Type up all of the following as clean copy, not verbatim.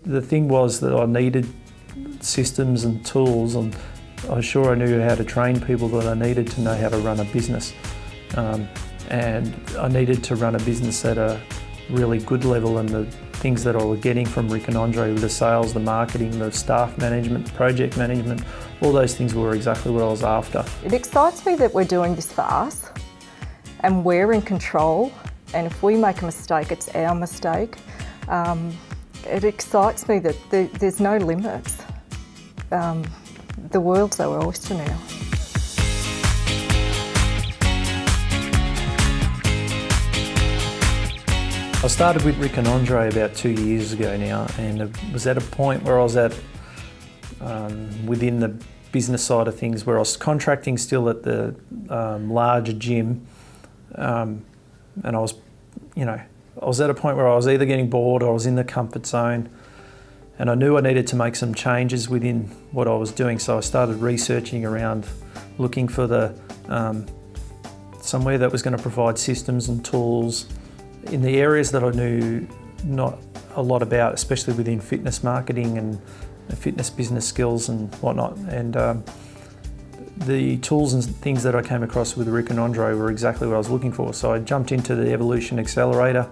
the thing was that I needed systems and tools, and I was sure I knew how to train people, but I needed to know how to run a business. And I needed to run a business at a really good level, and the things that I was getting from Rick and Andre with the sales, the marketing, the staff management, project management, all those things were exactly what I was after. It excites me that we're doing this for us and we're in control, and if we make a mistake, it's our mistake. It excites me that there's no limits. The world's our oyster now. I started with Rick and Andre about 2 years ago now, and it was at a point where I was at, within the business side of things, where I was contracting still at the larger gym, and I was at a point where I was either getting bored or I was in the comfort zone, and I knew I needed to make some changes within what I was doing, so I started researching around, looking for somewhere that was going to provide systems and tools in the areas that I knew not a lot about, especially within fitness marketing and fitness business skills and whatnot. And the tools and things that I came across with Rick and Andre were exactly what I was looking for. So I jumped into the Evolution Accelerator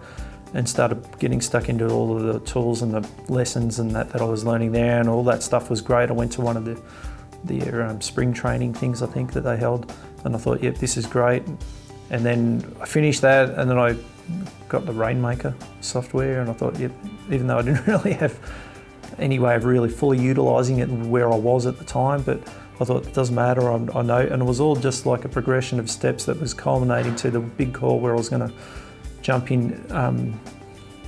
and started getting stuck into all of the tools and the lessons and that I was learning there, and all that stuff was great. I went to one of the spring training things, I think, that they held, and I thought, yep, this is great. And then I finished that, and then I got the Rainmaker software, and I thought, yep, even though I didn't really have any way of really fully utilising it where I was at the time, but I thought it doesn't matter, I know, and it was all just like a progression of steps that was culminating to the big call where I was going to jump in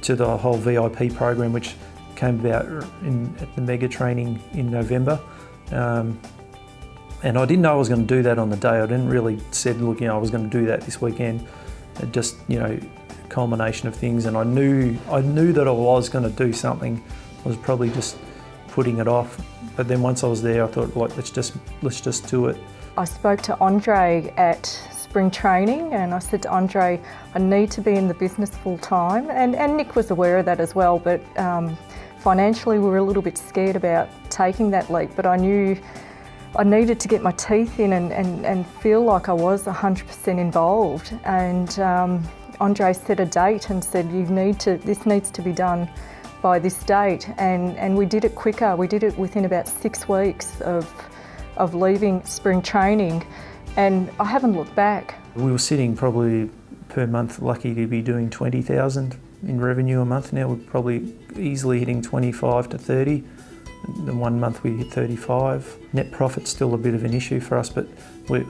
to the whole VIP program, which came about at the mega training in November. And I didn't know I was going to do that on the day. I didn't really said, look, I was going to do that this weekend. It just, culmination of things, and I knew that I was going to do something. I was probably just putting it off, but then once I was there, I thought, let's just do it. I spoke to Andre at spring training, and I said to Andre, I need to be in the business full time, and Nick was aware of that as well, but financially we were a little bit scared about taking that leap, but I knew I needed to get my teeth in and feel like I was 100% involved. And Andre set a date and said, this needs to be done by this date, and we did it quicker. We did it within about 6 weeks of leaving spring training, and I haven't looked back. We were sitting probably per month lucky to be doing 20,000 in revenue a month. Now we're probably easily hitting 25 to 30. In 1 month we hit 35. Net profit's still a bit of an issue for us, but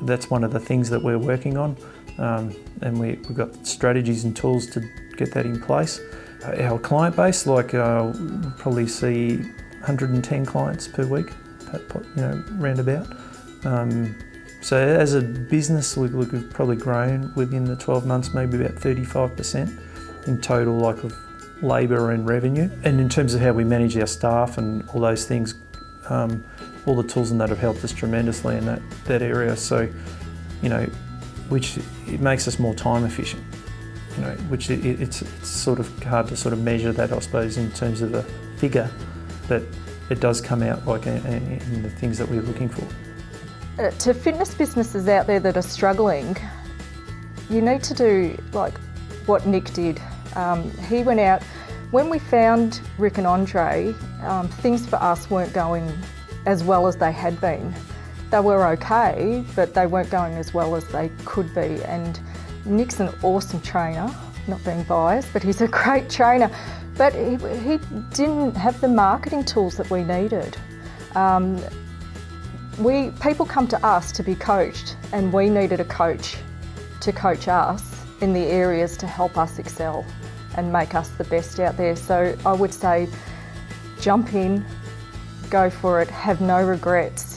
that's one of the things that we're working on, and we've got strategies and tools to get that in place. Our client base, probably see 110 clients per week, roundabout. So as a business, we've probably grown within the 12 months, maybe about 35% in total, of labour and revenue. And in terms of how we manage our staff and all those things, all the tools and that have helped us tremendously in that area. So, which it makes us more time efficient. Which it's sort of hard to sort of measure that, I suppose, in terms of a figure, but it does come out in the things that we're looking for. To fitness businesses out there that are struggling, you need to do what Nick did. He went out, when we found Rick and Andre, things for us weren't going as well as they had been. They were okay, but they weren't going as well as they could be. And Nick's an awesome trainer, not being biased, but he's a great trainer. But he didn't have the marketing tools that we needed. People come to us to be coached, and we needed a coach to coach us in the areas to help us excel and make us the best out there. So I would say jump in, go for it, have no regrets.